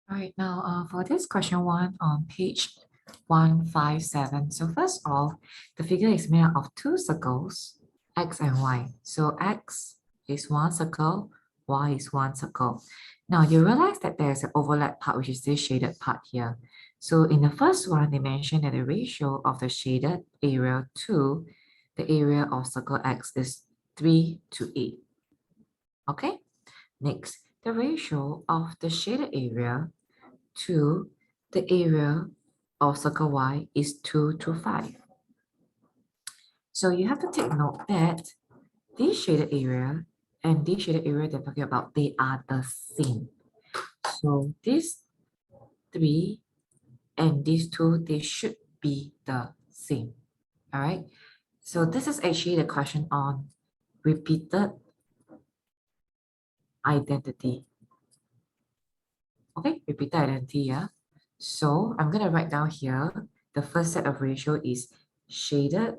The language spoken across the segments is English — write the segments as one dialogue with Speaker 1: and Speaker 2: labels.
Speaker 1: All right, now for this question one on page 157. So first of all, the figure is made up of two circles, X and Y. So X is one circle, Y is one circle. Now you realize that there's an overlap part, which is this shaded part here. So in the first one, they mentioned that the ratio of the shaded area to the area of circle X is 3 to 8. Okay, next, the ratio of the shaded area to the area of circle Y is 2 to 5. So you have to take note that this shaded area and this shaded area they're talking about, they are the same. So these 3 and these 2, they should be the same. All right. So this is actually the question on repeated identity. Okay, repeated identity, yeah. So I'm going to write down here, the first set of ratio is shaded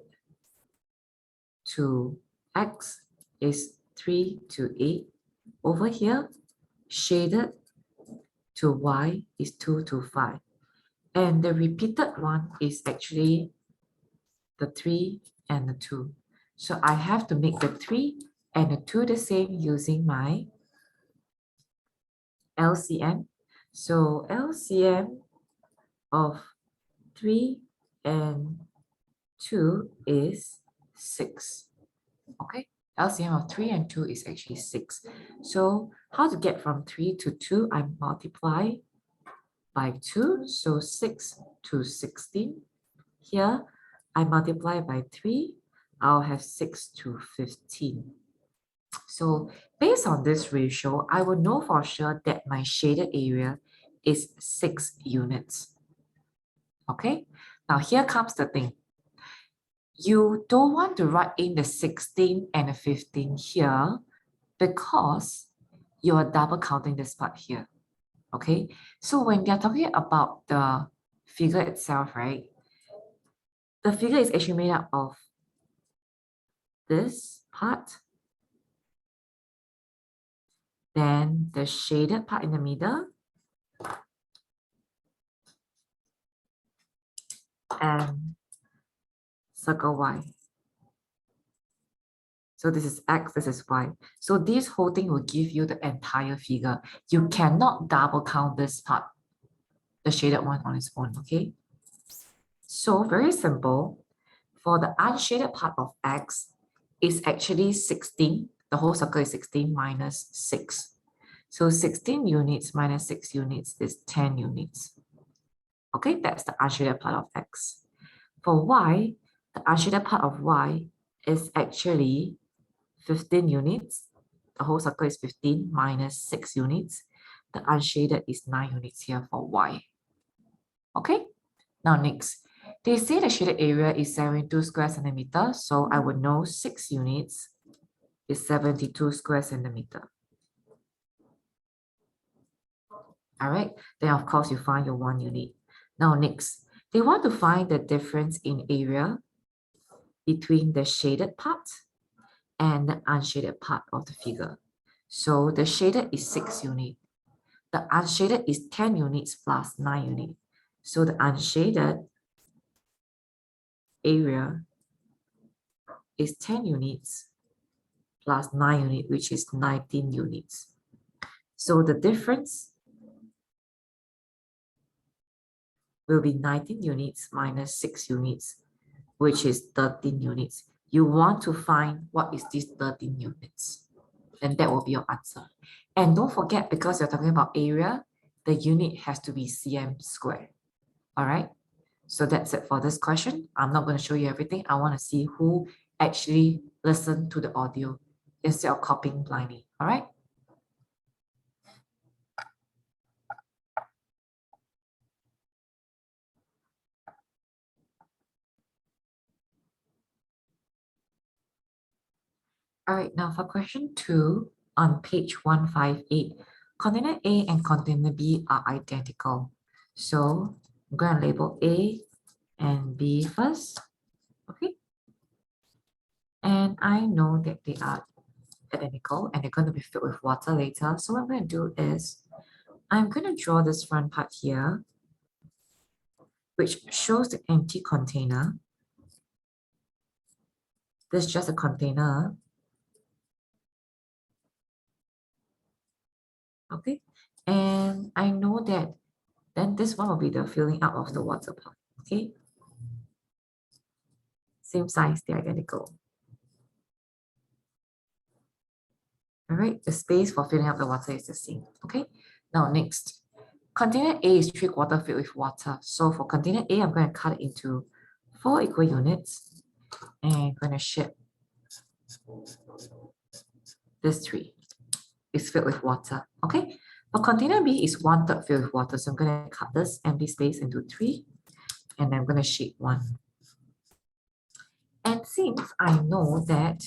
Speaker 1: to X is 3 to 8. Over here, shaded to Y is 2 to 5. And the repeated one is actually the 3 and the 2. So I have to make the 3 and the 2 the same using my LCM. So LCM of 3 and 2 is 6. Okay, LCM of 3 and 2 is actually 6. So how to get from 3 to 2? I multiply by 2, so 6 to 16. Here, I multiply by 3, I'll have 6 to 15. So based on this ratio, I will know for sure that my shaded area is 6 units. Okay, now here comes the thing. You don't want to write in the 16 and the 15 here because you are double counting this part here. Okay, so when you're talking about the figure itself, right? The figure is actually made up of this part, then the shaded part in the middle, and circle Y. So this is X, this is Y. So this whole thing will give you the entire figure. You cannot double count this part, the shaded one on its own, okay? So very simple. For the unshaded part of X, is actually 16. The whole circle is 16 minus 6. So 16 units minus 6 units is 10 units. Okay, that's the unshaded part of X. For Y, the unshaded part of Y is actually 15 units. The whole circle is 15 minus 6 units. The unshaded is 9 units here for Y. Okay, now next. They say the shaded area is 72 square centimeters, so I would know 6 units is 72 square centimeter. All right, then of course you find your 1 unit. Now next, they want to find the difference in area between the shaded part and the unshaded part of the figure. So the shaded is 6 units. The unshaded is 10 units plus 9 units. So the unshaded area is 10 units plus 9 units, which is 19 units. So the difference will be 19 units minus 6 units, which is 13 units. You want to find what is this 13 units, and that will be your answer. And don't forget, because you're talking about area, the unit has to be cm squared. All right, so that's it for this question. I'm not going to show you everything. I want to see who actually listened to the audio instead of copying blindly. All right. All right, now for question 2 on page 158, container A and container B are identical. So I'm going to label A and B first. Okay. And I know that they are identical and they're going to be filled with water later. So what I'm going to do is I'm going to draw this front part here, which shows the empty container. This is just a container. Okay. And I know that then this one will be the filling up of the water part. Okay. Same size, they're identical. All right, the space for filling up the water is the same. Okay. Now next, container A is 3/4 filled with water. So for container A, I'm going to cut it into 4 equal units and I'm going to ship this 3 is filled with water. Okay. For container B is 1/3 filled with water. So I'm going to cut this empty space into 3 and I'm going to shape 1. And since I know that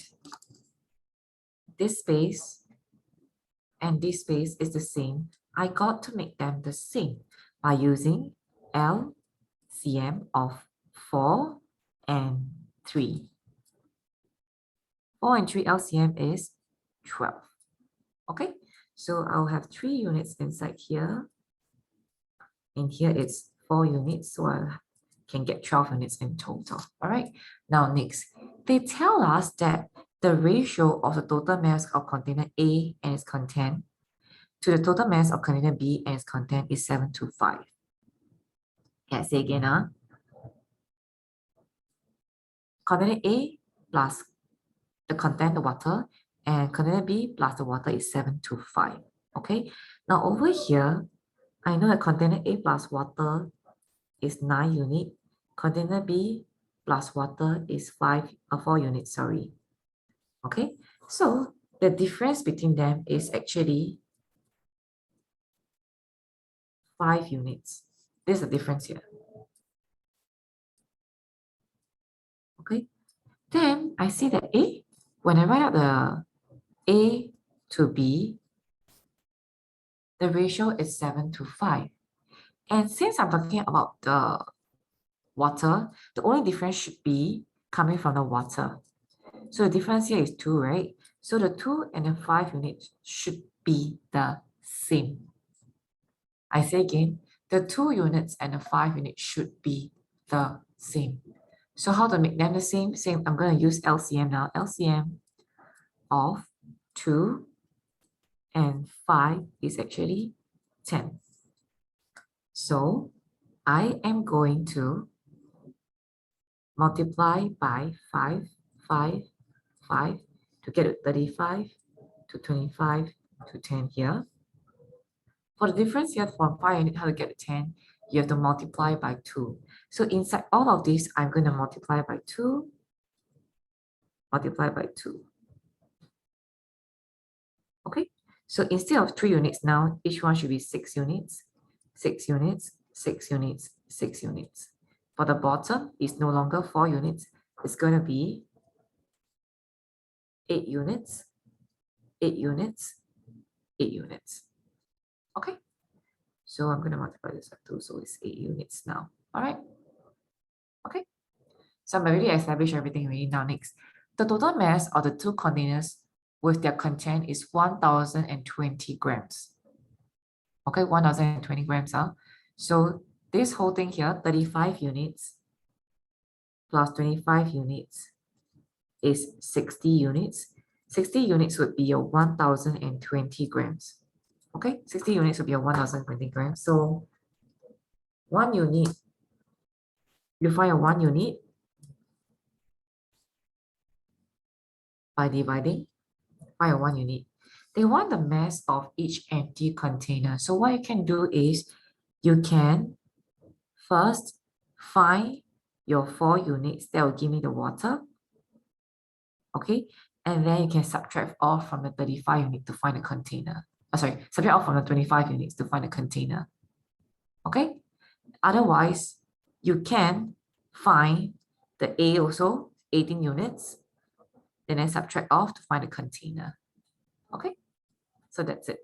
Speaker 1: this space and this space is the same, I got to make them the same by using LCM of 4 and 3. 4 and 3 LCM is 12. Okay, so I'll have 3 units inside here. And here it's 4 units, so I can get 12 units in total. All right, now next, they tell us that the ratio of the total mass of container A and its content to the total mass of container B and its content is 7:5. Can I say again? Container A plus the content, the water, and container B plus the water is 7:5. Okay, now over here, I know that container A plus water is 9 units. Container B plus water is 4 units, sorry. Okay, so the difference between them is actually 5 units. There's a difference here. Okay, then I see that when I write out the A to B, the ratio is 7:5. And since I'm talking about the water, the only difference should be coming from the water. So the difference here is 2, right? So the 2 and the 5 units should be the same. I say again, the 2 units and the 5 units should be the same. So how to make them the same? Same, I'm going to use LCM now. LCM of 2 and 5 is actually 10. So I am going to multiply by 5, 5, 5 to get to 35, to 25, to 10 here. For the difference here from 5 unit, how to get to 10, you have to multiply by 2. So inside all of this, I'm going to multiply by 2, multiply by 2. Okay, so instead of 3 units now, each one should be 6 units, 6 units, 6 units, 6 units. For the bottom, it's no longer 4 units. It's going to be 8 units, 8 units, 8 units. Okay, so I'm going to multiply this by 2, so it's 8 units now. All right, okay. So I'm already established everything already. Now next, the total mass of the 2 containers with their content is 1,020 grams. Okay, 1,020 grams. So this whole thing here, 35 units plus 25 units is 60 units. 60 units would be your 1,020 grams. Okay, 60 units would be your 1,020 grams. So 1 unit, you find your 1 unit by dividing by 1 unit. They want the mass of each empty container. So what you can do is you can first find your 4 units that will give me the water. Okay, and then you can subtract off from the 35 unit to find the container. Subtract off from the 25 units to find the container. Okay, otherwise you can find the A also, 18 units, and then subtract off to find the container. Okay, so that's it.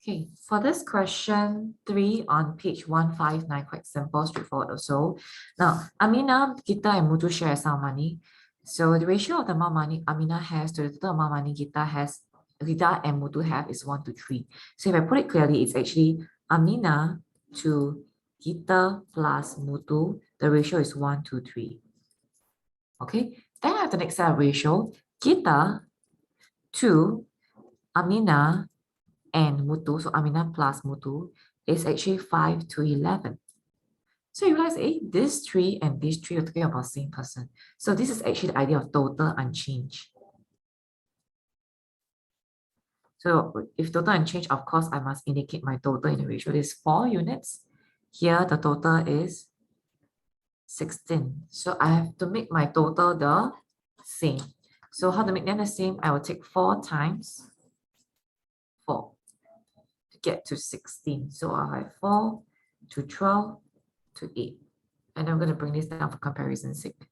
Speaker 1: Okay, for this question 3 on page 159, quite simple, straightforward also. Now, Amina, Gita, and Muthu share some money. So the ratio of the amount of money Amina has to the total amount of money Gita and Muthu have is 1 to 3. So if I put it clearly, it's actually Amina to Gita plus Muthu. The ratio is 1 to 3. Okay, then I have the next set of ratio. Gita to Amina and Muthu, so Amina plus Muthu, is actually 5 to 11. So you realize, this 3 and this 3 are talking about the same person. So this is actually the idea of total unchanged. So if total unchanged, of course, I must indicate my total in the ratio. This is 4 units. Here, the total is 16. So I have to make my total the same. So how to make them the same? I will take 4 times 4 to get to 16. So I'll have 4 to 12 to 8. And I'm going to bring this down for comparison's sake.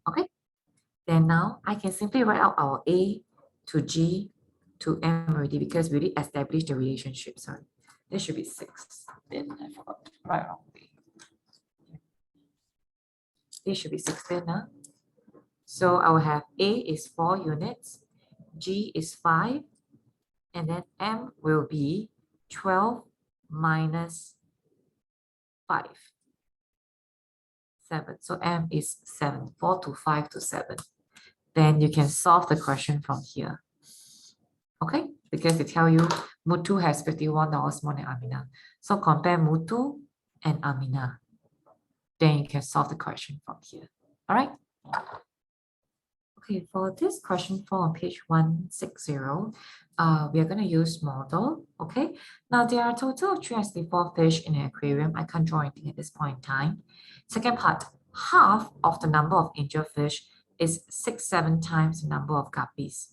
Speaker 1: Okay. Then now I can simply write out our A to G to M already because we already established the relationship. Sorry, this should be 6. Then I forgot to write wrong way. This should be 16 now. So I will have A is 4 units, G is 5, and then M will be 12 minus 5. 7. So M is 7. 4 to 5 to 7. Then you can solve the question from here. Okay? Because they tell you Muthu has $51 more than Amina. So compare Muthu and Amina. Then you can solve the question from here. All right? Okay, for this question 4 on page 160, we are going to use model. Okay, now there are a total of 364 fish in an aquarium. I can't draw anything at this point in time. Second part, half of the number of angelfish is 6-7 times the number of guppies.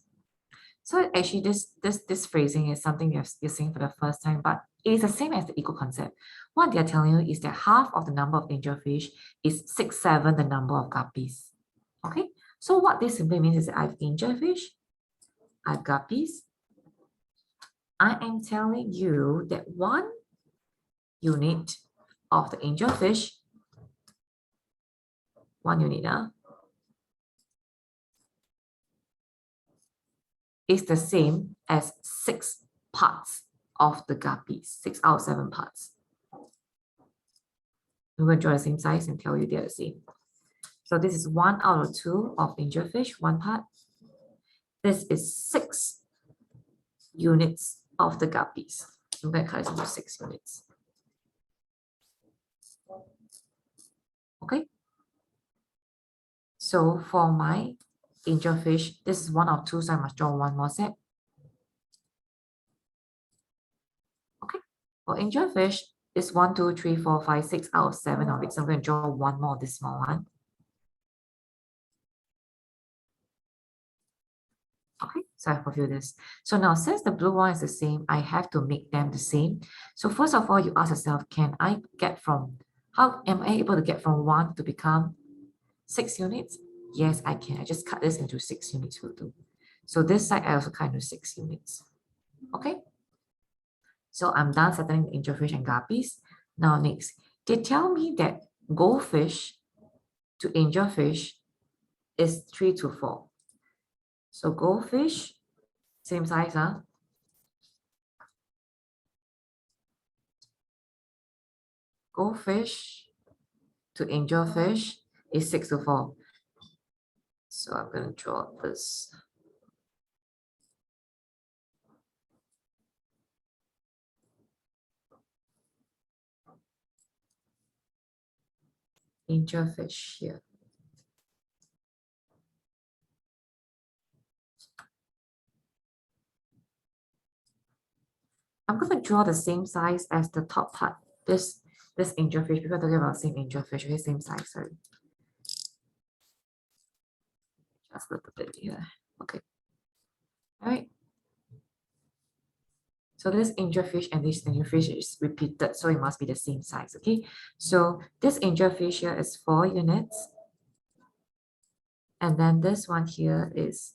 Speaker 1: So actually this phrasing is something you're seeing for the first time, but it is the same as the equal concept. What they're telling you is that half of the number of angelfish is 6-7 the number of guppies. Okay, so what this simply means is that I have angelfish, I have guppies. I am telling you that 1 unit of the angelfish, 1 unit, is the same as 6 parts of the guppies, 6 out of 7 parts. I'm going to draw the same size and tell you they're the same. So this is 1 out of 2 of angelfish, 1 part. This is 6 units of the guppies. I'm going to cut this into 6 units. Okay. So for my angelfish, this is 1 of 2, so I must draw 1 more set. Okay. For angelfish, it's 1, 2, 3, 4, 5, 6 out of 7 of it. So I'm going to draw 1 more of this small one. Okay, so I fulfill this. So now since the blue one is the same, I have to make them the same. So first of all, you ask yourself, how am I able to get from 1 to become 6 units? Yes, I can. I just cut this into 6 units will do. So this side I also cut into 6 units. Okay. So I'm done settling the angelfish and guppies. Now next, they tell me that goldfish to angelfish is 3 to 4. So goldfish, same size, huh? Goldfish to angelfish is 6 to 4. So I'm going to draw this. Angelfish here. I'm going to draw the same size as the top part. This angelfish, because we're talking about same angelfish, okay, same size, sorry. Just a little bit here. Okay. All right. So this angelfish and this angelfish is repeated, so it must be the same size, okay? So this angelfish here is 4 units. And then this one here is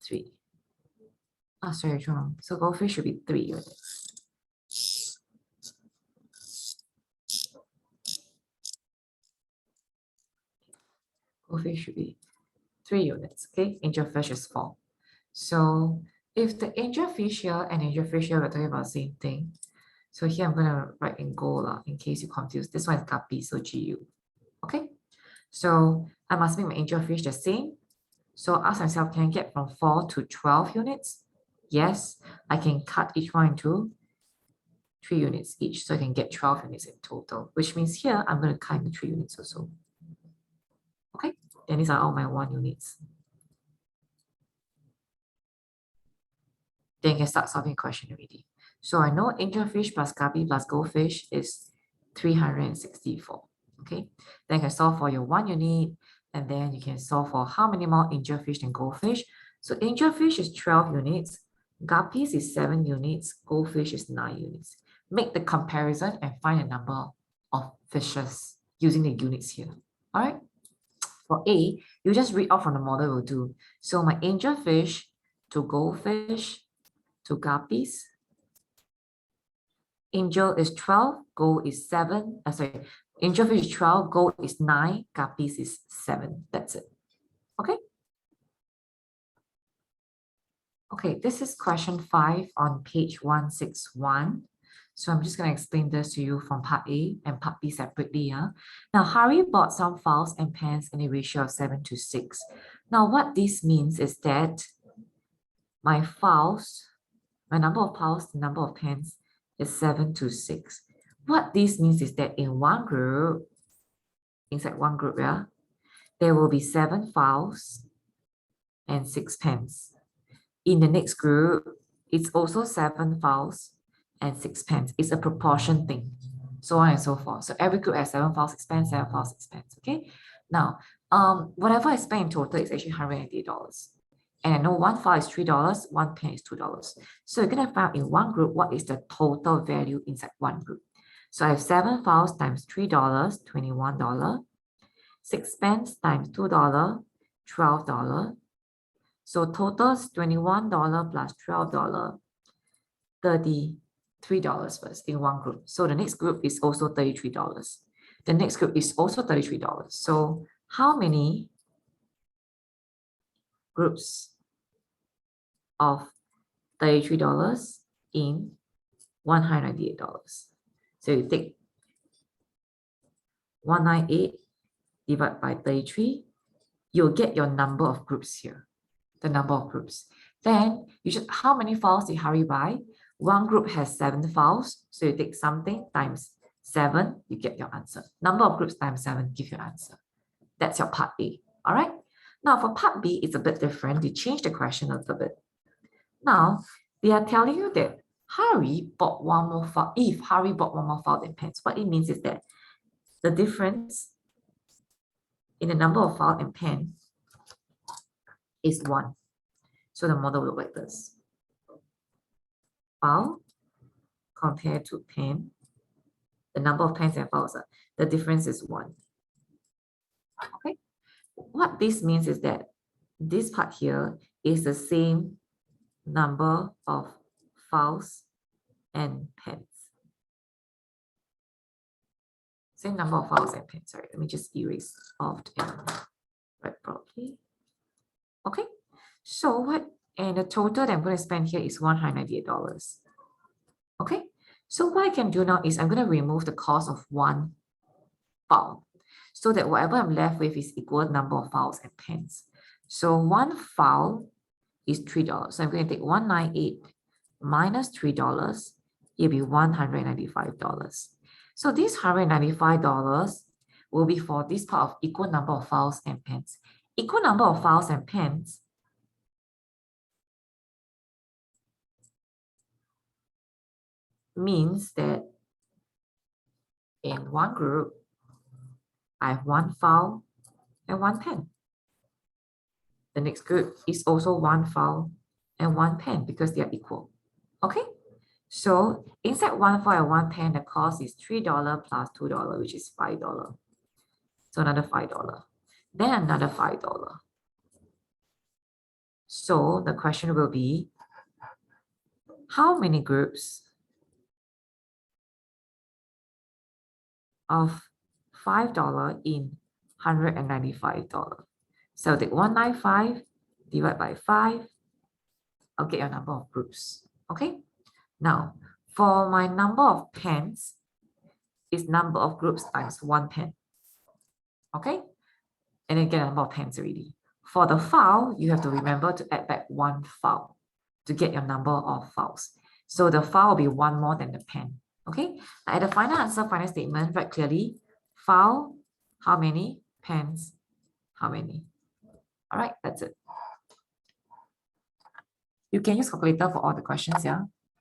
Speaker 1: 3. sorry, wrong. So goldfish should be 3 units. Goldfish should be 3 units, okay? Angelfish is 4. So if the angelfish here and angelfish here, we're talking about the same thing. So here I'm going to write in gold in case you're confused. This one is guppy, so GU. Okay? So I must make my angelfish the same. So ask myself, can I get from 4 to 12 units? Yes, I can cut each one into 3 units each. So I can get 12 units in total, which means here I'm going to cut into 3 units also. Okay? Then these are all my 1 units. Then you can start solving the question already. So I know angelfish plus guppy plus goldfish is 364. Okay, then you can solve for your 1 unit, and then you can solve for how many more angelfish than goldfish. So angelfish is 12 units, guppies is 7 units, goldfish is 9 units. Make the comparison and find the number of fishes using the units here. All right. For A, you just read off from the model will do. So my angelfish to goldfish to guppies. Angel is 12, gold is 7. Angelfish is 12, gold is 9, guppies is 7. That's it. Okay? Okay, this is question 5 on page 161. So I'm just going to explain this to you from part A and part B separately. Now, Hari bought some files and pens in a ratio of 7 to 6. Now, what this means is that my number of files, the number of pens is 7 to 6. What this means is that in one group, inside one group, there will be 7 files and 6 pens. In the next group, it's also 7 files and 6 pens. It's a proportion thing, so on and so forth. So every group has 7 files, 6 pens, 7 files, 6 pens. Okay. Now, whatever I spend in total is actually $188. And I know 1 file is $3, 1 pen is $2. So you're going to find in one group what is the total value inside one group. So I have 7 files times $3, $21. 6 pens times $2, $12. So total is $21 plus $12, $33 first in one group. So the next group is also $33. The next group is also $33. So how many groups of $33 in $198? So you take 198 divided by 33, you'll get your number of groups here, the number of groups. Then you should, how many files did Hari buy? One group has 7 files, so you take something times 7, you get your answer. Number of groups times 7, give your answer. That's your part A, all right? Now for part B, it's a bit different. They changed the question a little bit. Now, they are telling you that Hari bought 1 more file. If Hari bought 1 more file than pens, what it means is that the difference in the number of file and pen is 1. So the model will look like this. File compared to pen, the number of pens and files, the difference is 1. Okay. What this means is that this part here is the same number of files and pens. Same number of files and pens. Sorry, let me just erase off and write properly. Okay, so what, and the total that I'm going to spend here is $198. Okay, so what I can do now is I'm going to remove the cost of 1 file so that whatever I'm left with is equal number of files and pens. So 1 file is $3. So I'm going to take 198 minus $3, it'll be $195. So this $195 will be for this part of equal number of files and pens. Equal number of files and pens means that in one group, I have 1 file and 1 pen. The next group is also 1 file and 1 pen because they are equal. Okay, so inside 1 file and 1 pen, the cost is $3 plus $2, which is $5. So another $5. Then another $5. So the question will be, how many groups of $5 in $195? So take 195 divide by 5. I'll get your number of groups. Okay. Now, for my number of pens, is number of groups times 1 pen. Okay. And then get a number of pens already. For the file, you have to remember to add back 1 file to get your number of files. So the file will be 1 more than the pen. Okay. At the final answer, final statement, write clearly, file, how many, pens, how many. All right, that's it. You can use calculator for all the questions, yeah.